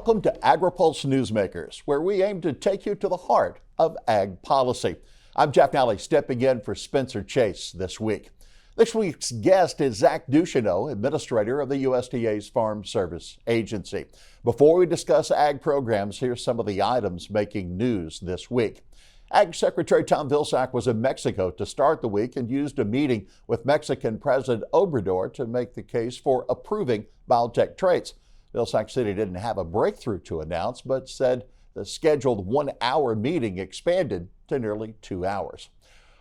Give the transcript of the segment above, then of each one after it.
Welcome to Agri-Pulse Newsmakers, where we aim to take you to the heart of ag policy. I'm Jeff Nally, stepping in for Spencer Chase this week. This week's guest is Zach Ducheneaux, administrator of the USDA's Farm Service Agency. Before we discuss ag programs, here's some of the items making news this week. Ag Secretary Tom Vilsack was in Mexico to start the week and used a meeting with Mexican President Obrador to make the case for approving biotech traits. Vilsack said he didn't have a breakthrough to announce, but said the scheduled 1-hour meeting expanded to nearly 2 hours.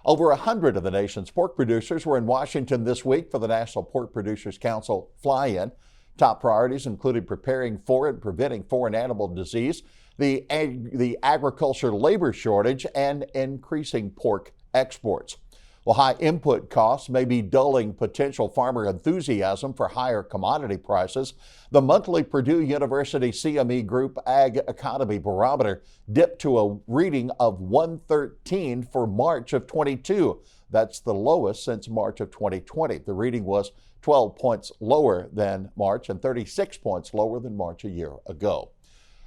Over 100 of the nation's pork producers were in Washington this week for the National Pork Producers Council fly-in. Top priorities included preparing for and preventing foreign animal disease, the agriculture labor shortage, and increasing pork exports. While high input costs may be dulling potential farmer enthusiasm for higher commodity prices, the monthly Purdue University CME Group Ag Economy Barometer dipped to a reading of 113 for March of 22. That's the lowest since March of 2020. The reading was 12 points lower than March and 36 points lower than March a year ago.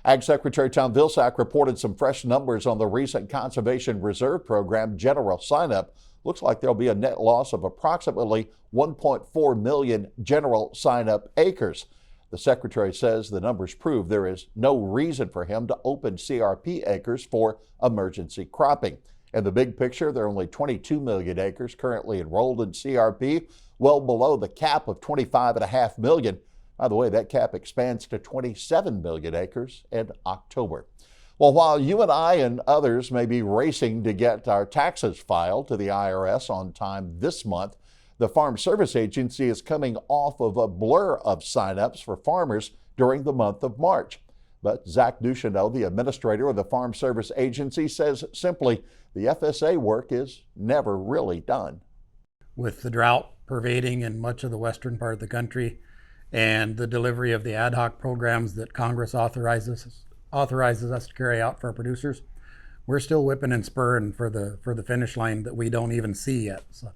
Ag Secretary Tom Vilsack reported some fresh numbers on the recent Conservation Reserve Program general sign-up. Looks like there'll be a net loss of approximately 1.4 million general sign-up acres. The Secretary says the numbers prove there is no reason for him to open CRP acres for emergency cropping. In the big picture, there are only 22 million acres currently enrolled in CRP, well below the cap of 25.5 million. By the way, that cap expands to 27 million acres in October. Well, while you and I and others may be racing to get our taxes filed to the IRS on time this month, the Farm Service Agency is coming off of a blur of signups for farmers during the month of March. But Zach Ducheneaux, the administrator of the Farm Service Agency, says simply the FSA work is never really done. With the drought pervading in much of the western part of the country and the delivery of the ad hoc programs that Congress authorizes us to carry out for our producers, we're still whipping and spurring for the finish line that we don't even see yet. So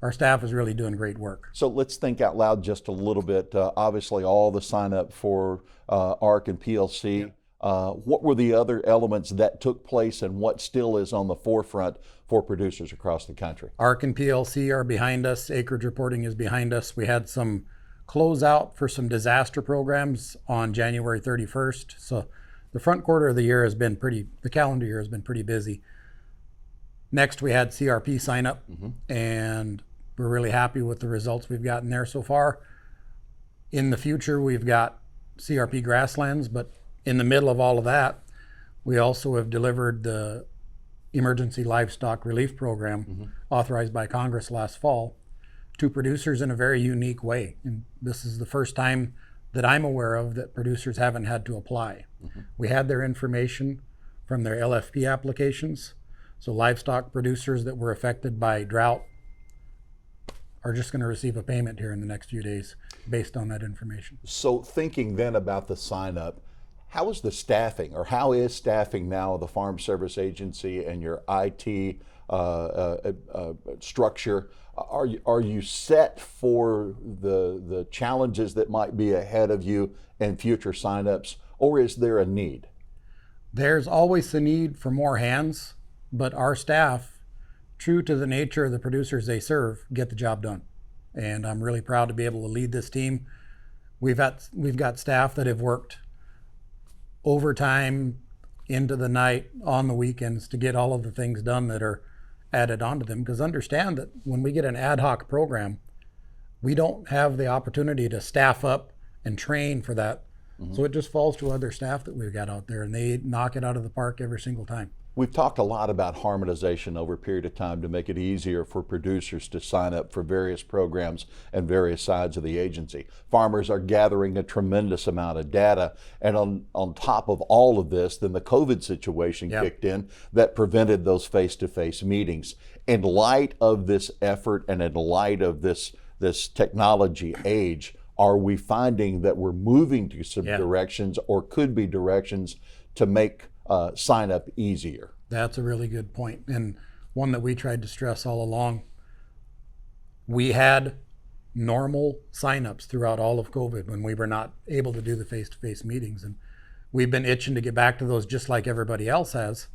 our staff is really doing great work. So let's think out loud just a little bit. Obviously, all the sign up for ARC and PLC. Yeah. What were the other elements that took place and what still is on the forefront for producers across the country? ARC and PLC are behind us. Acreage reporting is behind us. We had some closeout for some disaster programs on January 31st. So the front quarter of the year has been the calendar year has been pretty busy. Next, we had CRP sign up, and we're really happy with the results we've gotten there so far. In the future, we've got CRP grasslands, but in the middle of all of that, we also have delivered the Emergency Livestock Relief Program authorized by Congress last fall to producers in a very unique way. And this is the first time that I'm aware of that producers haven't had to apply. We had their information from their LFP applications. So livestock producers that were affected by drought are just going to receive a payment here in the next few days based on that information. So thinking then about the sign up, how is the staffing, or how is staffing now of the Farm Service Agency and your IT structure? Are you set for the challenges that might be ahead of you in future signups, or is there a need? There's always a need for more hands, but our staff, true to the nature of the producers they serve, get the job done. And I'm really proud to be able to lead this team. We've got staff that have worked overtime into the night on the weekends to get all of the things done that are added onto them, because understand that when we get an ad hoc program, we don't have the opportunity to staff up and train for that. So it just falls to other staff that we've got out there, and they knock it out of the park every single time. We've talked a lot about harmonization over a period of time to make it easier for producers to sign up for various programs and various sides of the agency. Farmers are gathering a tremendous amount of data, and on top of all of this, then the COVID situation kicked in that prevented those face-to-face meetings. In light of this effort and in light of this technology age, are we finding that we're moving to some directions, or could be directions, to make sign up easier? That's a really good point, and one that we tried to stress all along. We had normal signups throughout all of COVID when we were not able to do the face-to-face meetings, and we've been itching to get back to those just like everybody else has.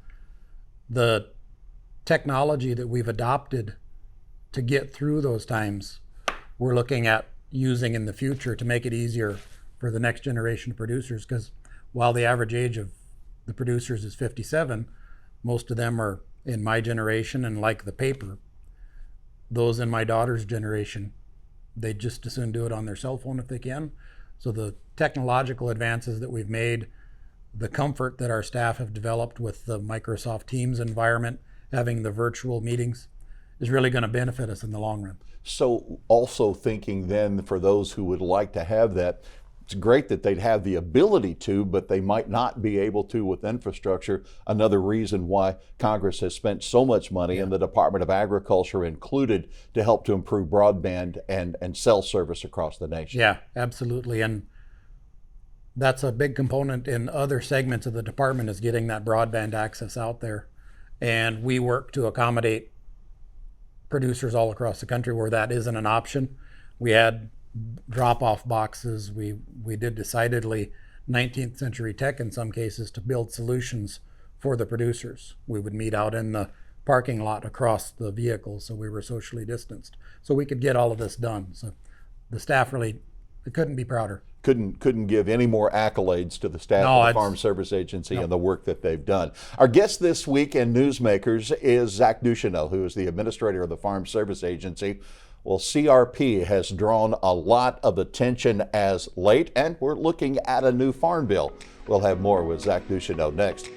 The technology that we've adopted to get through those times, we're looking at using in the future to make it easier for the next generation of producers, because while the average age of the producers is 57, most of them are in my generation and like the paper. Those in my daughter's generation, they just as soon do it on their cell phone if they can. So the technological advances that we've made, the comfort that our staff have developed with the Microsoft Teams environment, having the virtual meetings, is really going to benefit us in the long run. So also thinking then for those who would like to have that, it's great that they'd have the ability to, but they might not be able to with infrastructure. Another reason why Congress has spent so much money and the Department of Agriculture included to help to improve broadband and cell service across the nation. Yeah, absolutely. And that's a big component in other segments of the department, is getting that broadband access out there. And we work to accommodate producers all across the country where that isn't an option. We had drop-off boxes. We did decidedly 19th century tech in some cases to build solutions for the producers. We would meet out in the parking lot across the vehicles, so we were socially distanced, so we could get all of this done. So the staff really couldn't be prouder. Couldn't give any more accolades to the staff of the Farm Service Agency and the work that they've done. Our guest this week in Newsmakers is Zach Ducheneaux, who is the administrator of the Farm Service Agency. Well, CRP has drawn a lot of attention as late, and we're looking at a new farm bill. We'll have more with Zach Ducheneaux next.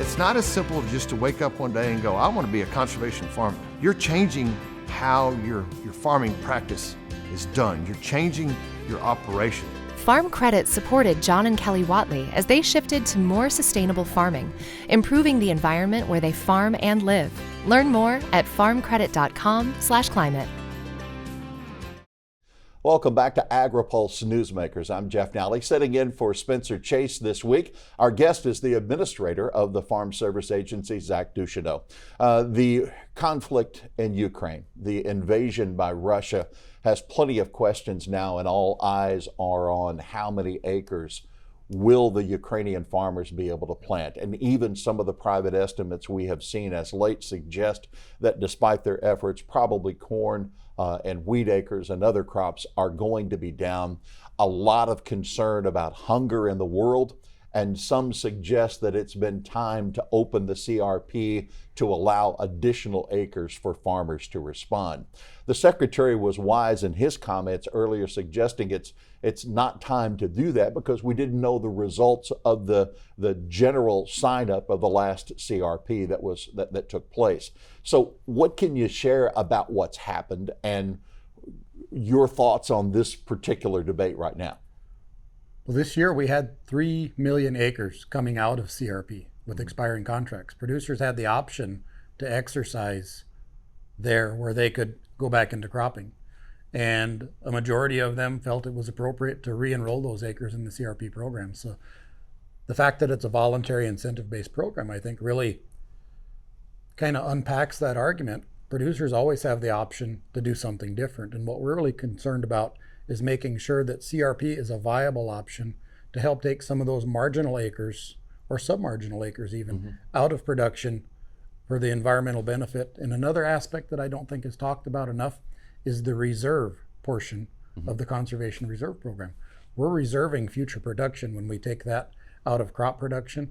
It's not as simple as just to wake up one day and go, I want to be a conservation farmer. You're changing how your farming practice is done. You're changing your operation. Farm Credit supported John and Kelly Watley as they shifted to more sustainable farming, improving the environment where they farm and live. Learn more at farmcredit.com/climate. Welcome back to Agri-Pulse Newsmakers. I'm Jeff Nally, sitting in for Spencer Chase this week. Our guest is the administrator of the Farm Service Agency, Zach Ducheneaux. The conflict in Ukraine, the invasion by Russia, has plenty of questions now, and all eyes are on how many acres will the Ukrainian farmers be able to plant. And even some of the private estimates we have seen as late suggest that despite their efforts, probably corn and wheat acres and other crops are going to be down. A lot of concern about hunger in the world, and some suggest that it's been time to open the CRP to allow additional acres for farmers to respond. The Secretary was wise in his comments earlier, suggesting it's not time to do that because we didn't know the results of the general sign-up of the last CRP that took place. So what can you share about what's happened and your thoughts on this particular debate right now? Well, this year we had 3 million acres coming out of CRP with expiring contracts. Producers had the option to exercise there where they could go back into cropping. And a majority of them felt it was appropriate to re-enroll those acres in the CRP program. So the fact that it's a voluntary incentive-based program, I think, really kind of unpacks that argument. Producers always have the option to do something different. And what we're really concerned about is making sure that CRP is a viable option to help take some of those marginal acres or submarginal acres even out of production for the environmental benefit. And another aspect that I don't think is talked about enough is the reserve portion of the Conservation Reserve Program. We're reserving future production when we take that out of crop production.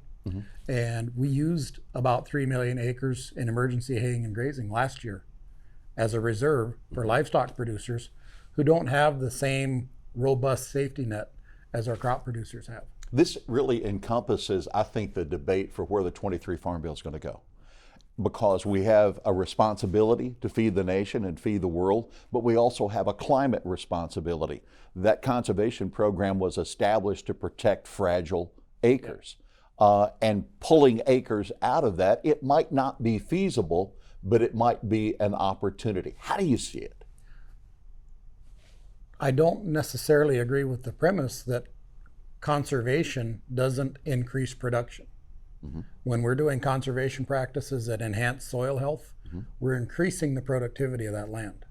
And we used about 3 million acres in emergency haying and grazing last year as a reserve for livestock producers who don't have the same robust safety net as our crop producers have. This really encompasses, I think, the debate for where the 23 Farm Bill is going to go. Because we have a responsibility to feed the nation and feed the world, but we also have a climate responsibility. That conservation program was established to protect fragile acres. And pulling acres out of that, it might not be feasible, but it might be an opportunity. How do you see it? I don't necessarily agree with the premise that conservation doesn't increase production. When we're doing conservation practices that enhance soil health, we're increasing the productivity of that land.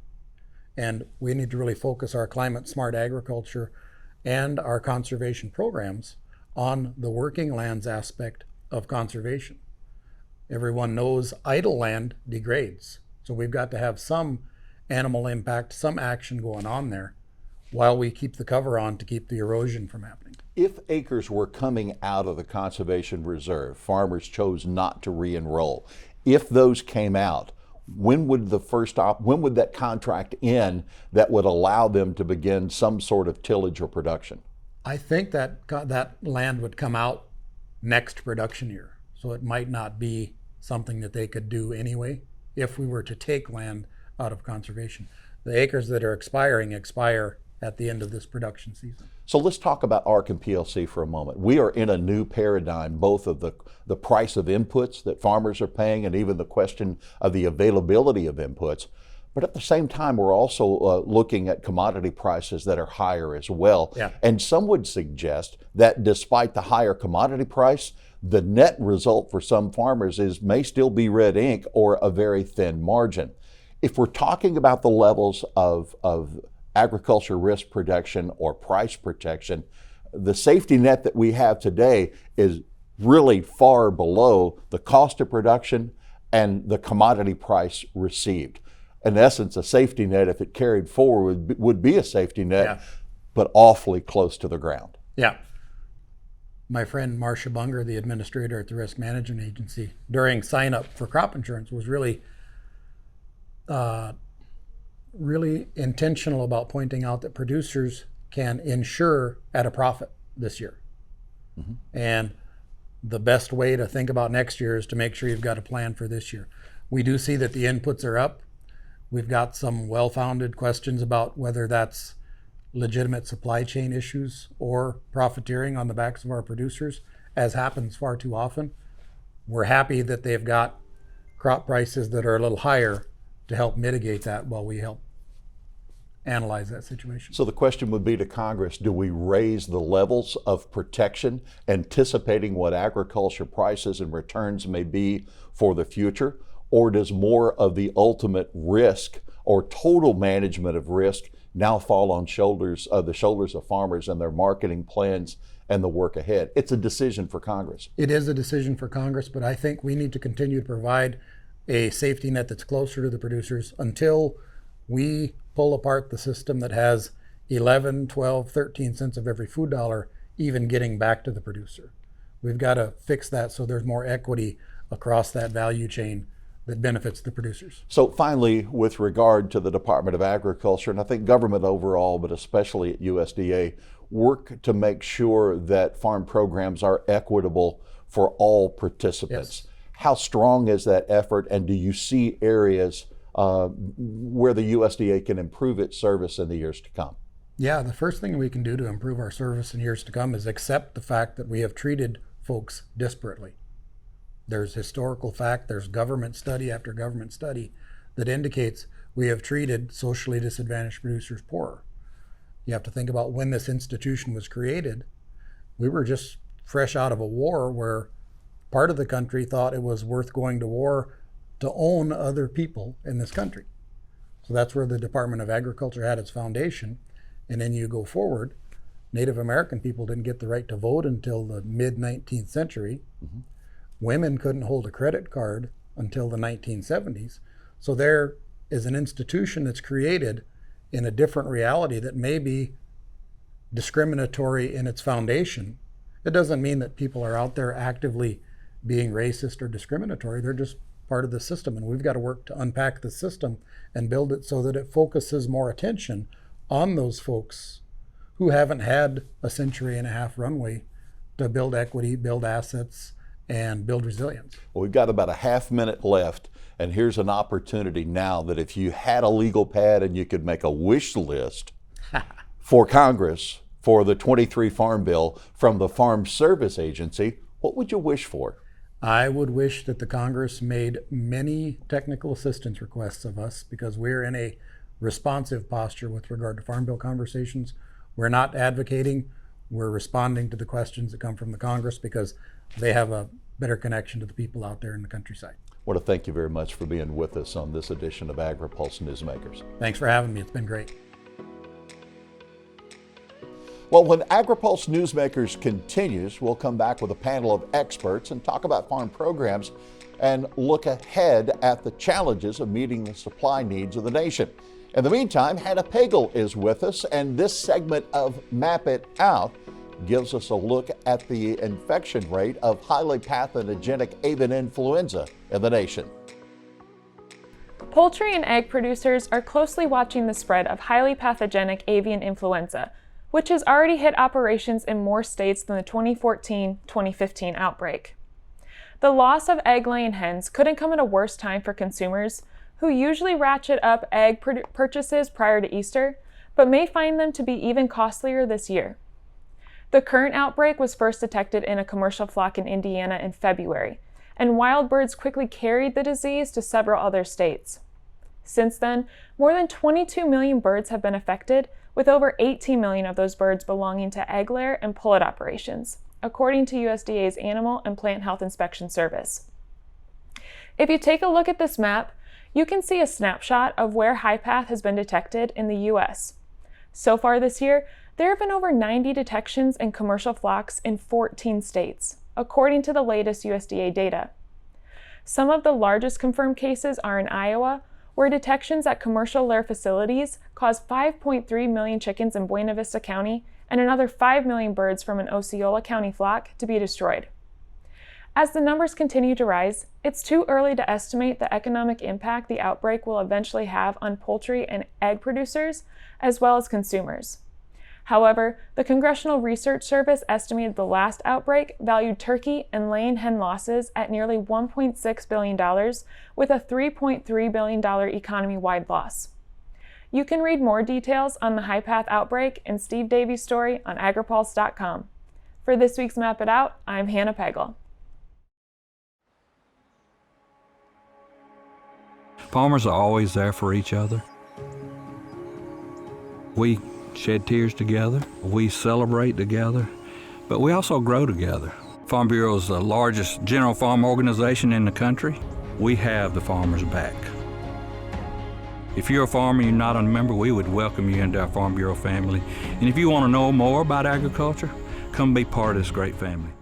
And we need to really focus our climate smart agriculture and our conservation programs on the working lands aspect of conservation. Everyone knows idle land degrades. So we've got to have some animal impact, some action going on there while we keep the cover on to keep the erosion from happening. If acres were coming out of the conservation reserve, farmers chose not to re-enroll. If those came out, when would that contract end that would allow them to begin some sort of tillage or production? I think that land would come out next production year. So it might not be something that they could do anyway if we were to take land out of conservation. The acres that are expiring expire at the end of this production season. So let's talk about ARC and PLC for a moment. We are in a new paradigm, both of the price of inputs that farmers are paying and even the question of the availability of inputs. But at the same time, we're also looking at commodity prices that are higher as well. Yeah. And some would suggest that despite the higher commodity price, the net result for some farmers may still be red ink or a very thin margin. If we're talking about the levels of agriculture risk protection or price protection, the safety net that we have today is really far below the cost of production and the commodity price received. In essence, a safety net, if it carried forward, would be a safety net, Yeah. but awfully close to the ground. Yeah. My friend Marcia Bunger, the administrator at the Risk Management Agency, during sign up for crop insurance was really intentional about pointing out that producers can insure at a profit this year. Mm-hmm. And the best way to think about next year is to make sure you've got a plan for this year. We do see that the inputs are up. We've got some well-founded questions about whether that's legitimate supply chain issues or profiteering on the backs of our producers, as happens far too often. We're happy that they've got crop prices that are a little higher to help mitigate that while we help analyze that situation. So the question would be to Congress, do we raise the levels of protection, anticipating what agriculture prices and returns may be for the future? Or does more of the ultimate risk or total management of risk now fall on the shoulders of farmers and their marketing plans and the work ahead? It's a decision for Congress. It is a decision for Congress, but I think we need to continue to provide a safety net that's closer to the producers until we pull apart the system that has 11, 12, 13 cents of every food dollar even getting back to the producer. We've got to fix that so there's more equity across that value chain that benefits the producers. So finally, with regard to the Department of Agriculture, and I think government overall, but especially at USDA, work to make sure that farm programs are equitable for all participants. Yes. How strong is that effort, and do you see areas where the USDA can improve its service in the years to come? Yeah, the first thing we can do to improve our service in years to come is accept the fact that we have treated folks disparately. There's historical fact, there's government study after government study that indicates we have treated socially disadvantaged producers poorer. You have to think about when this institution was created. We were just fresh out of a war where part of the country thought it was worth going to war to own other people in this country. So that's where the Department of Agriculture had its foundation. And then you go forward, Native American people didn't get the right to vote until the mid-19th century. Mm-hmm. Women couldn't hold a credit card until the 1970s. So there is an institution that's created in a different reality that may be discriminatory in its foundation. It doesn't mean that people are out there actively being racist or discriminatory. They're just part of the system, and we've got to work to unpack the system and build it so that it focuses more attention on those folks who haven't had a century and a half runway to build equity, build assets, and build resilience. Well, we've got about a half minute left, and here's an opportunity now that if you had a legal pad and you could make a wish list for Congress for the 23 Farm Bill from the Farm Service Agency, what would you wish for? I would wish that the Congress made many technical assistance requests of us because we're in a responsive posture with regard to Farm Bill conversations. We're not advocating, we're responding to the questions that come from the Congress because they have a better connection to the people out there in the countryside. want to thank you very much for being with us on this edition of Agri-Pulse Newsmakers. Thanks for having me. It's been great. Well, when Agri-Pulse Newsmakers continues, we'll come back with a panel of experts and talk about farm programs and look ahead at the challenges of meeting the supply needs of the nation. In the meantime, Hannah Pagel is with us, and this segment of Map It Out gives us a look at the infection rate of highly pathogenic avian influenza in the nation. Poultry and egg producers are closely watching the spread of highly pathogenic avian influenza, which has already hit operations in more states than the 2014-2015 outbreak. The loss of egg-laying hens couldn't come at a worse time for consumers, who usually ratchet up egg purchases prior to Easter, but may find them to be even costlier this year. The current outbreak was first detected in a commercial flock in Indiana in February, and wild birds quickly carried the disease to several other states. Since then, more than 22 million birds have been affected, with over 18 million of those birds belonging to egg layer and pullet operations, according to USDA's Animal and Plant Health Inspection Service. If you take a look at this map, you can see a snapshot of where high path has been detected in the U.S. So far this year, there have been over 90 detections in commercial flocks in 14 states, according to the latest USDA data. Some of the largest confirmed cases are in Iowa, where detections at commercial layer facilities caused 5.3 million chickens in Buena Vista County and another 5 million birds from an Osceola County flock to be destroyed. As the numbers continue to rise, it's too early to estimate the economic impact the outbreak will eventually have on poultry and egg producers, as well as consumers. However, the Congressional Research Service estimated the last outbreak valued turkey and laying hen losses at nearly $1.6 billion, with a $3.3 billion economy-wide loss. You can read more details on the high path outbreak in Steve Davies' story on agripulse.com. For this week's Map It Out, I'm Hannah Pagel. Farmers are always there for each other. We shed tears together, we celebrate together, but we also grow together. Farm Bureau is the largest general farm organization in the country. We have the farmers' back. If you're a farmer and you're not a member, we would welcome you into our Farm Bureau family. And if you want to know more about agriculture, come be part of this great family.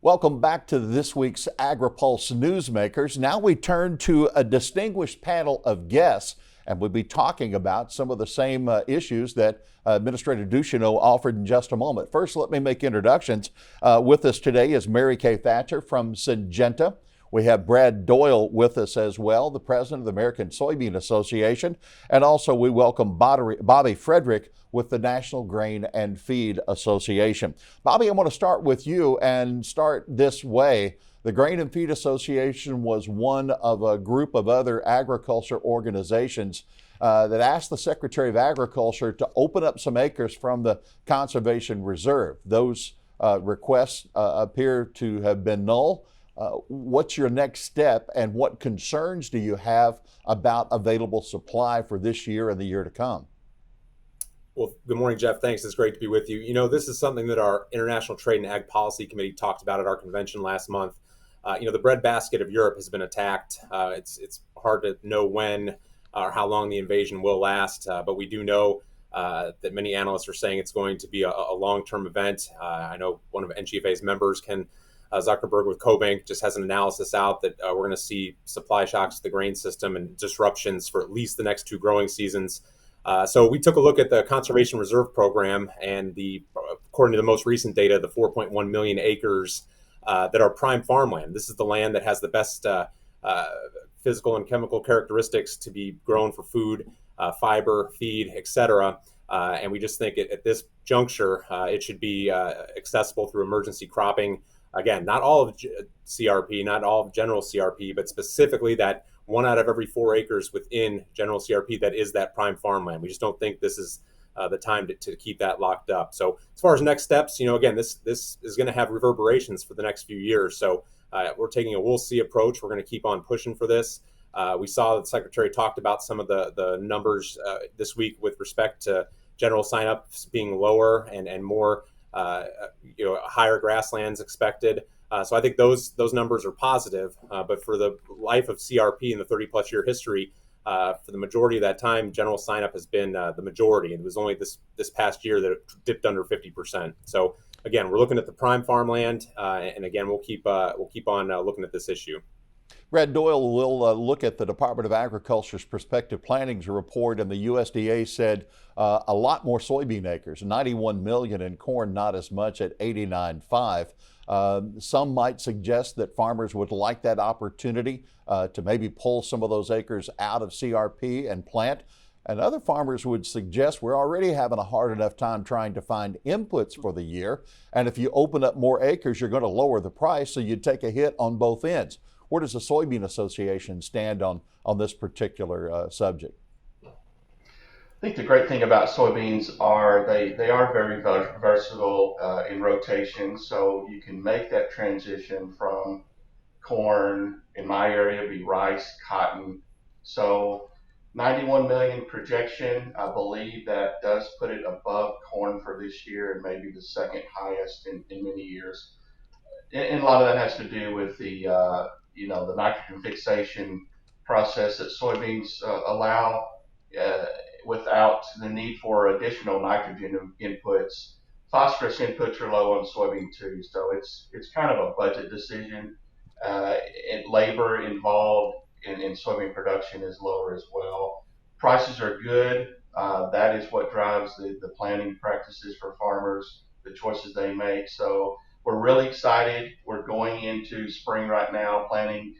Welcome back to this week's Agri-Pulse Newsmakers. Now we turn to a distinguished panel of guests, and we'll be talking about some of the same issues that Administrator Ducheneaux offered in just a moment. First, let me make introductions. With us today is Mary Kay Thatcher from Syngenta. We have Brad Doyle with us as well, the president of the American Soybean Association. And also we welcome Bobby Frederick with the National Grain and Feed Association. Bobby, I want to start with you and start this way. The Grain and Feed Association was one of a group of other agriculture organizations that asked the Secretary of Agriculture to open up some acres from the Conservation Reserve. Those requests appear to have been null. What's your next step, and what concerns do you have about available supply for this year and the year to come? Well, good morning, Jeff. Thanks. It's great to be with you. You know, this is something that our International Trade and Ag Policy Committee talked about at our convention last month. The breadbasket of Europe has been attacked. It's hard to know when or how long the invasion will last, but we do know that many analysts are saying it's going to be a long-term event. I know one of NGFA's members, Ken Zuckerberg with CoBank, just has an analysis out that we're going to see supply shocks to the grain system and disruptions for at least the next 2 growing seasons. So we took a look at the Conservation Reserve Program, and according to the most recent data, the 4.1 million acres that are prime farmland. This is the land that has the best physical and chemical characteristics to be grown for food, fiber, feed, etc. And we just think at this juncture, it should be accessible through emergency cropping. Again, not all of CRP, not all of general CRP, but specifically that 1 out of every 4 acres within general CRP that is that prime farmland. We just don't think this is the time to keep that locked up. So as far as next steps, again, this is going to have reverberations for the next few years. So we're taking a we'll see approach. We're going to keep on pushing for this. We saw the Secretary talked about some of the numbers this week with respect to general signups being lower and more higher grasslands expected. So I think those numbers are positive. But for the life of CRP in the 30-plus year history, for the majority of that time, general sign-up has been the majority. And it was only this past year that it dipped under 50%. So again, we're looking at the prime farmland, and again, we'll keep on looking at this issue. Brad Doyle will look at the Department of Agriculture's prospective plantings report, and the USDA said a lot more soybean acres, 91 million, and corn not as much at 89.5. Some might suggest that farmers would like that opportunity to maybe pull some of those acres out of CRP and plant. And other farmers would suggest we're already having a hard enough time trying to find inputs for the year. And if you open up more acres, you're going to lower the price, so you'd take a hit on both ends. Where does the Soybean Association stand on this particular subject? I think the great thing about soybeans are they are very versatile in rotation, so you can make that transition from corn, in my area, be rice, cotton. So 91 million projection, I believe that does put it above corn for this year and maybe the second highest in many years. And a lot of that has to do with the the nitrogen fixation process that soybeans allow without the need for additional nitrogen inputs. Phosphorus inputs are low on soybean too, so it's kind of a budget decision. And labor involved in soybean production is lower as well. Prices are good. That is what drives the planting practices for farmers, the choices they make. So we're really excited. We're going into spring right now, planting,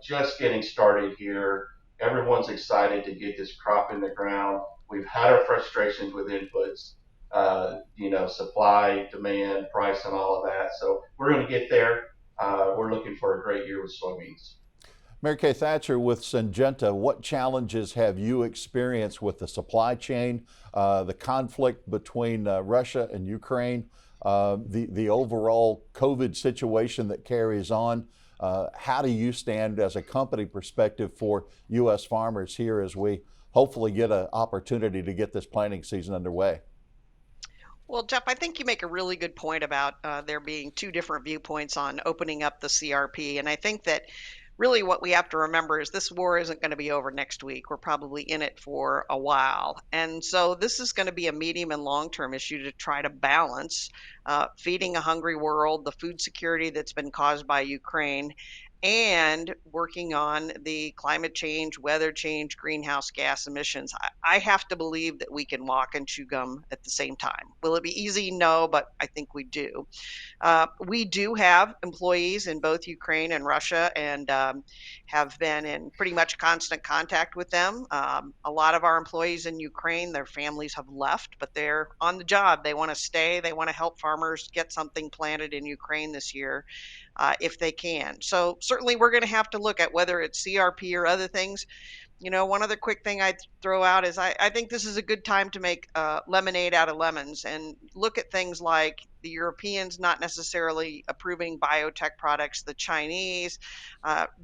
just getting started here. Everyone's excited to get this crop in the ground. We've had our frustrations with inputs, supply, demand, price, and all of that. So we're going to get there. We're looking for a great year with soybeans. Mary Kay Thatcher with Syngenta, what challenges have you experienced with the supply chain, the conflict between Russia and Ukraine, the overall COVID situation that carries on? How do you stand as a company perspective for U.S. farmers here as we hopefully get an opportunity to get this planting season underway? Well, Jeff, I think you make a really good point about there being two different viewpoints on opening up the CRP. And I think that really what we have to remember is this war isn't going to be over next week. We're probably in it for a while. And so this is going to be a medium and long-term issue to try to balance feeding a hungry world, the food security that's been caused by Ukraine, and working on the climate change, weather change, greenhouse gas emissions. I have to believe that we can walk and chew gum at the same time. Will it be easy? No, but I think we do. We do have employees in both Ukraine and Russia, and have been in pretty much constant contact with them. A lot of our employees in Ukraine, their families have left, but they're on the job. They want to stay. They want to help farmers get something planted in Ukraine this year. If they can. So certainly we're going to have to look at whether it's CRP or other things. One other quick thing I'd throw out is I think this is a good time to make lemonade out of lemons and look at things like the Europeans not necessarily approving biotech products, the Chinese,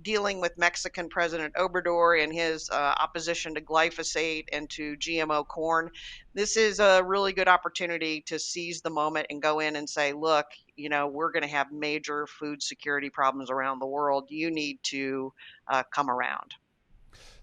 dealing with Mexican President Obrador and his opposition to glyphosate and to GMO corn. This is a really good opportunity to seize the moment and go in and say, look, we're going to have major food security problems around the world. You need to come around.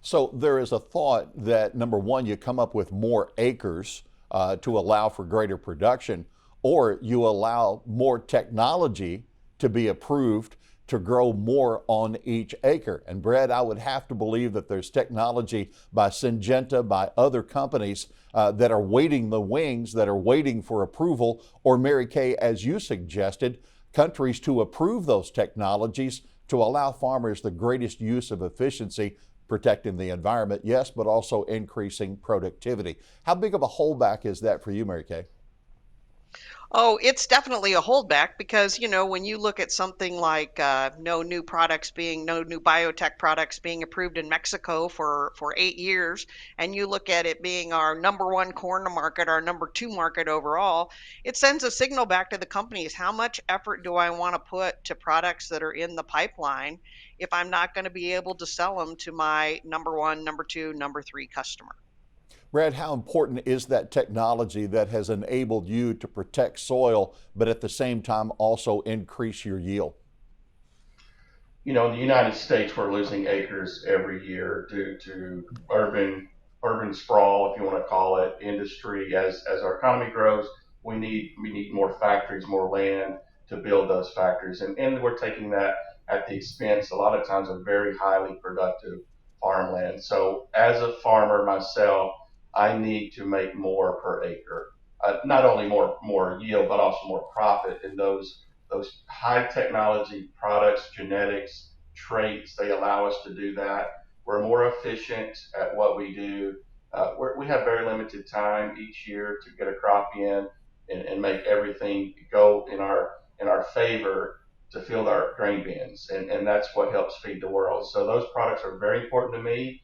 So there is a thought that, number one, you come up with more acres to allow for greater production, or you allow more technology to be approved to grow more on each acre. And Brad, I would have to believe that there's technology by Syngenta, by other companies that are waiting the wings, that are waiting for approval, or Mary Kay, as you suggested, countries to approve those technologies to allow farmers the greatest use of efficiency, protecting the environment, yes, but also increasing productivity. How big of a holdback is that for you, Mary Kay? Oh, it's definitely a holdback because, when you look at something like no new biotech products being approved in Mexico for 8 years, and you look at it being our number one corn market, our number two market overall, it sends a signal back to the companies. How much effort do I want to put to products that are in the pipeline if I'm not going to be able to sell them to my number one, number two, number three customer? Brad, how important is that technology that has enabled you to protect soil, but at the same time also increase your yield? You know, in the United States, we're losing acres every year due to urban sprawl, if you want to call it, industry. As our economy grows, we need more factories, more land to build those factories, and we're taking that at the expense a lot of times of very highly productive farmland. So as a farmer myself, I need to make more per acre. Not only more yield, but also more profit. And those high technology products, genetics, traits, they allow us to do that. We're more efficient at what we do. We have very limited time each year to get a crop in and make everything go in our favor to fill our grain bins, and that's what helps feed the world. So those products are very important to me.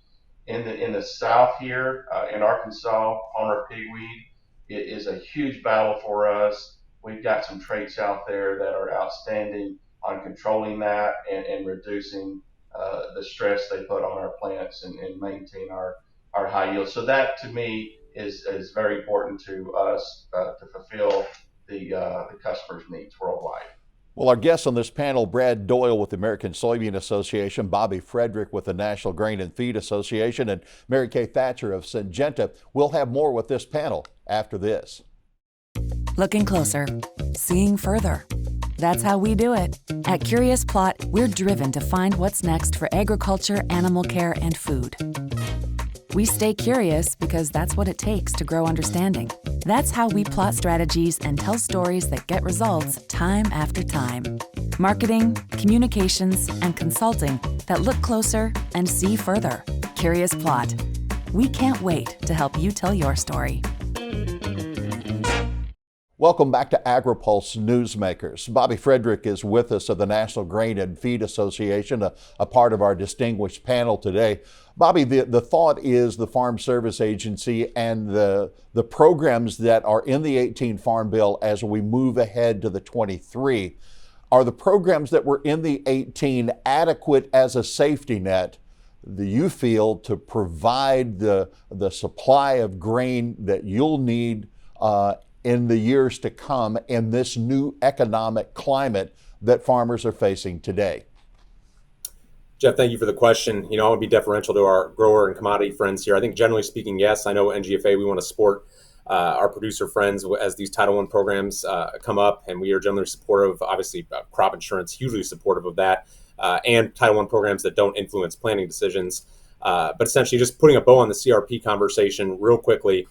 In the South here, in Arkansas, Palmer pigweed, it is a huge battle for us. We've got some traits out there that are outstanding on controlling that and reducing the stress they put on our plants and maintain our high yield. So that to me is very important to us to fulfill the customer's needs worldwide. Well, our guests on this panel, Brad Doyle with the American Soybean Association, Bobby Frederick with the National Grain and Feed Association, and Mary Kay Thatcher of Syngenta. We'll have more with this panel after this. Looking closer, seeing further. That's how we do it. At Curious Plot, we're driven to find what's next for agriculture, animal care, and food. We stay curious because that's what it takes to grow understanding. That's how we plot strategies and tell stories that get results time after time. Marketing, communications, and consulting that look closer and see further. Curious Plot. We can't wait to help you tell your story. Welcome back to Agri-Pulse Newsmakers. Bobby Frederick is with us of the National Grain and Feed Association, a part of our distinguished panel today. Bobby, the thought is the Farm Service Agency and the programs that are in the 18 Farm Bill as we move ahead to the 23. Are the programs that were in the 18 adequate as a safety net, do you feel, to provide the supply of grain that you'll need in the years to come in this new economic climate that farmers are facing today? Jeff, thank you for the question. I want to be deferential to our grower and commodity friends here. I think generally speaking, yes. I know NGFA, we want to support our producer friends as these Title I programs come up, and we are generally supportive, obviously crop insurance, hugely supportive of that, and Title I programs that don't influence planning decisions. But essentially just putting a bow on the CRP conversation real quickly,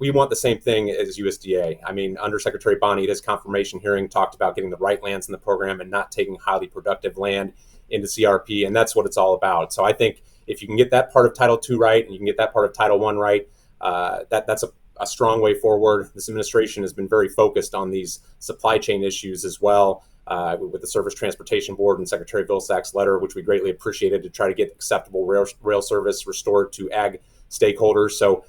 we want the same thing as USDA. I mean, Undersecretary Bonnie at his confirmation hearing talked about getting the right lands in the program and not taking highly productive land into CRP, and that's what it's all about. So I think if you can get that part of Title II right and you can get that part of Title I right, that's a strong way forward. This administration has been very focused on these supply chain issues as well, with the Surface Transportation Board and Secretary Vilsack's letter, which we greatly appreciated, to try to get acceptable rail service restored to ag stakeholders. So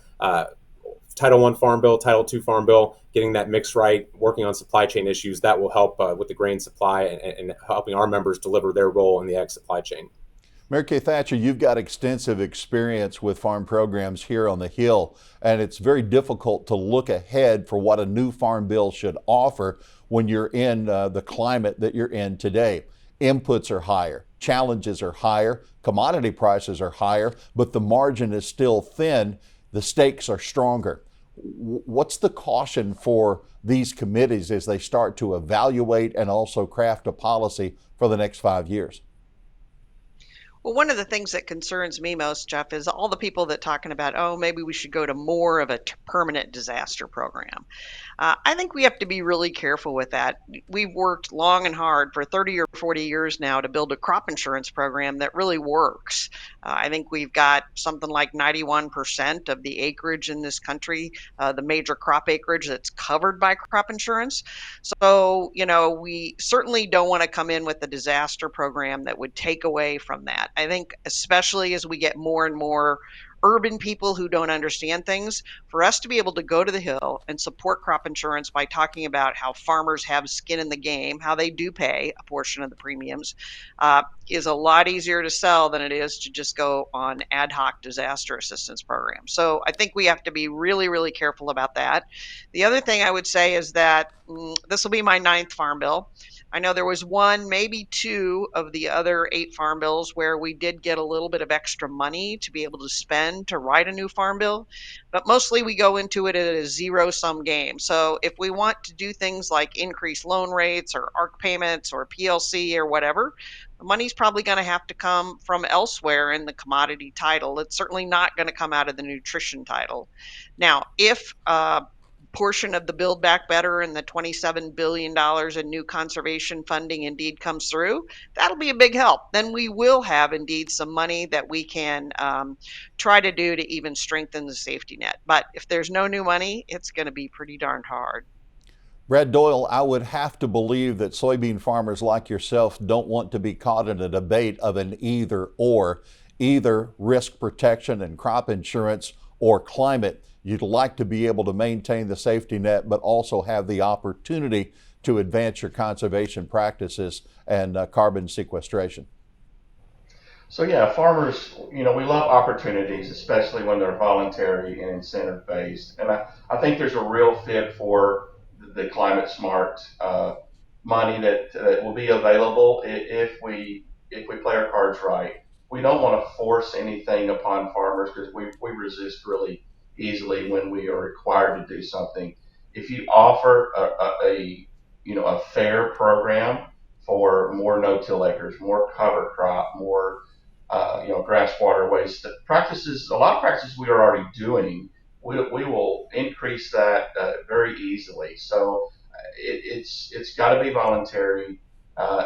Title I Farm Bill, Title II Farm Bill, getting that mix right, working on supply chain issues, that will help with the grain supply and helping our members deliver their role in the ag supply chain. Mary Kay Thatcher, you've got extensive experience with farm programs here on the Hill, and it's very difficult to look ahead for what a new farm bill should offer when you're in the climate that you're in today. Inputs are higher, challenges are higher, commodity prices are higher, but the margin is still thin. The stakes are stronger. What's the caution for these committees as they start to evaluate and also craft a policy for the next 5 years? Well, one of the things that concerns me most, Jeff, is all the people that talking about, oh, maybe we should go to more of a permanent disaster program. I think we have to be really careful with that. We've worked long and hard for 30 or 40 years now to build a crop insurance program that really works. I think we've got something like 91% of the acreage in this country, the major crop acreage, that's covered by crop insurance. So, we certainly don't want to come in with a disaster program that would take away from that. that. I think especially as we get more and more urban people who don't understand things, for us to be able to go to the Hill and support crop insurance by talking about how farmers have skin in the game, how they do pay a portion of the premiums, is a lot easier to sell than it is to just go on ad hoc disaster assistance programs. So I think we have to be really, really careful about that. The other thing I would say is that this will be my 9th farm bill. I know there was one, maybe 2 of the other 8 farm bills where we did get a little bit of extra money to be able to spend to write a new farm bill, but mostly we go into it at a zero-sum game. So if we want to do things like increase loan rates or ARC payments or PLC or whatever, the money's probably going to have to come from elsewhere in the commodity title. It's certainly not going to come out of the nutrition title. Now, if portion of the Build Back Better and the $27 billion in new conservation funding indeed comes through, that'll be a big help. Then we will have indeed some money that we can try to do to even strengthen the safety net. But if there's no new money, it's going to be pretty darn hard. Brad Doyle, I would have to believe that soybean farmers like yourself don't want to be caught in a debate of an either or, either risk protection and crop insurance or climate. You'd like to be able to maintain the safety net, but also have the opportunity to advance your conservation practices and carbon sequestration. So yeah, farmers, we love opportunities, especially when they're voluntary and incentive based. And I think there's a real fit for the climate smart money that will be available if we play our cards right. We don't want to force anything upon farmers because we resist really easily when we are required to do something. If you offer a fair program for more no-till acres, more cover crop, more grass water waste practices, a lot of practices we are already doing, we will increase that very easily. So it's got to be voluntary.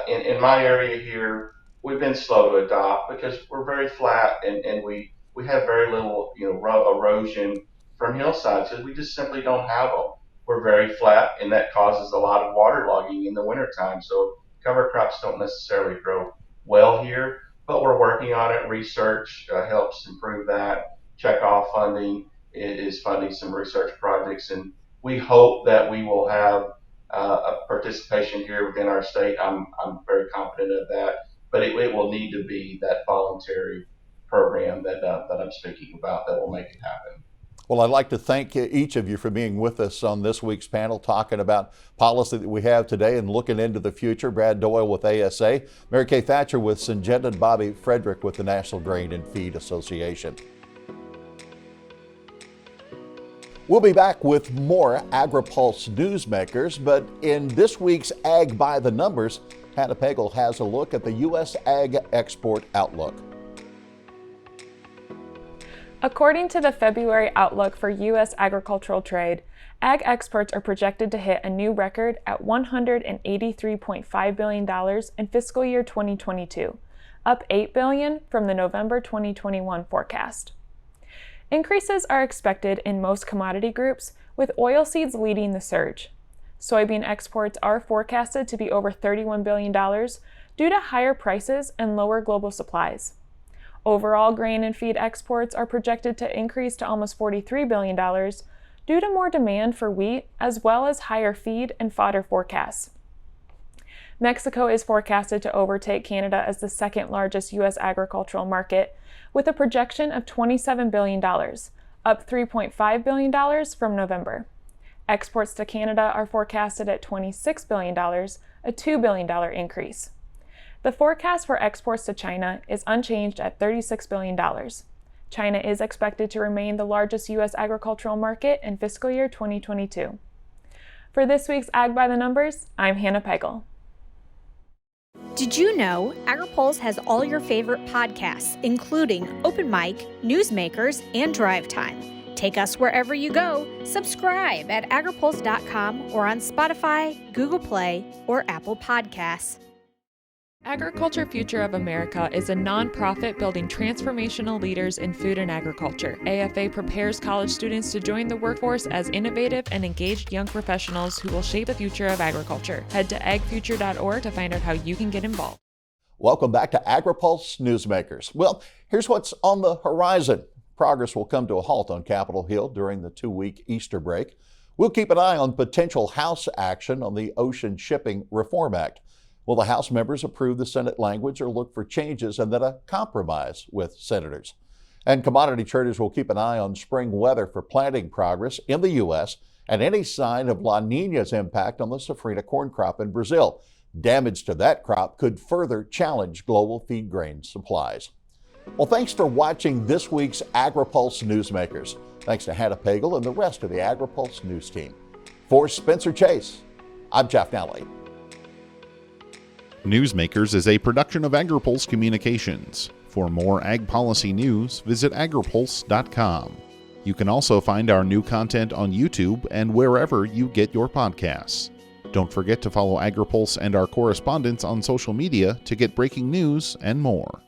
In my area here, we've been slow to adopt because we're very flat and we have very little erosion from hillsides because we just simply don't have them. We're very flat and that causes a lot of waterlogging in the wintertime. So cover crops don't necessarily grow well here, but we're working on it. Research helps improve that. Checkoff funding is funding some research projects, and we hope that we will have a participation here within our state. I'm very confident of that, but it will need to be that voluntary program that I'm speaking about that will make it happen. Well, I'd like to thank each of you for being with us on this week's panel, talking about policy that we have today and looking into the future. Brad Doyle with ASA, Mary Kay Thatcher with Syngenta, and Bobby Frederick with the National Grain and Feed Association. We'll be back with more Agri-Pulse Newsmakers, but in this week's Ag by the Numbers, Hannah Pagel has a look at the U.S. Ag Export Outlook. According to the February outlook for U.S. agricultural trade, ag exports are projected to hit a new record at $183.5 billion in fiscal year 2022, up $8 billion from the November 2021 forecast. Increases are expected in most commodity groups, with oilseeds leading the surge. Soybean exports are forecasted to be over $31 billion due to higher prices and lower global supplies. Overall, grain and feed exports are projected to increase to almost $43 billion due to more demand for wheat as well as higher feed and fodder forecasts. Mexico is forecasted to overtake Canada as the second largest U.S. agricultural market, with a projection of $27 billion, up $3.5 billion from November. Exports to Canada are forecasted at $26 billion, a $2 billion increase. The forecast for exports to China is unchanged at $36 billion. China is expected to remain the largest U.S. agricultural market in fiscal year 2022. For this week's Ag by the Numbers, I'm Hannah Pagel. Did you know Agri-Pulse has all your favorite podcasts, including Open Mic, Newsmakers, and Drive Time? Take us wherever you go. Subscribe at agripulse.com or on Spotify, Google Play, or Apple Podcasts. Agriculture Future of America is a nonprofit building transformational leaders in food and agriculture. AFA prepares college students to join the workforce as innovative and engaged young professionals who will shape the future of agriculture. Head to agfuture.org to find out how you can get involved. Welcome back to Agri-Pulse Newsmakers. Well, here's what's on the horizon. Progress will come to a halt on Capitol Hill during the 2-week Easter break. We'll keep an eye on potential House action on the Ocean Shipping Reform Act. Will the House members approve the Senate language or look for changes and then a compromise with senators? And commodity traders will keep an eye on spring weather for planting progress in the U.S. and any sign of La Nina's impact on the safrinha corn crop in Brazil. Damage to that crop could further challenge global feed grain supplies. Well, thanks for watching this week's Agri-Pulse Newsmakers. Thanks to Hannah Pagel and the rest of the Agri-Pulse News team. For Spencer Chase, I'm Jeff Nally. Newsmakers is a production of Agri-Pulse Communications. For more ag policy news, visit agripulse.com. You can also find our new content on YouTube and wherever you get your podcasts. Don't forget to follow Agri-Pulse and our correspondents on social media to get breaking news and more.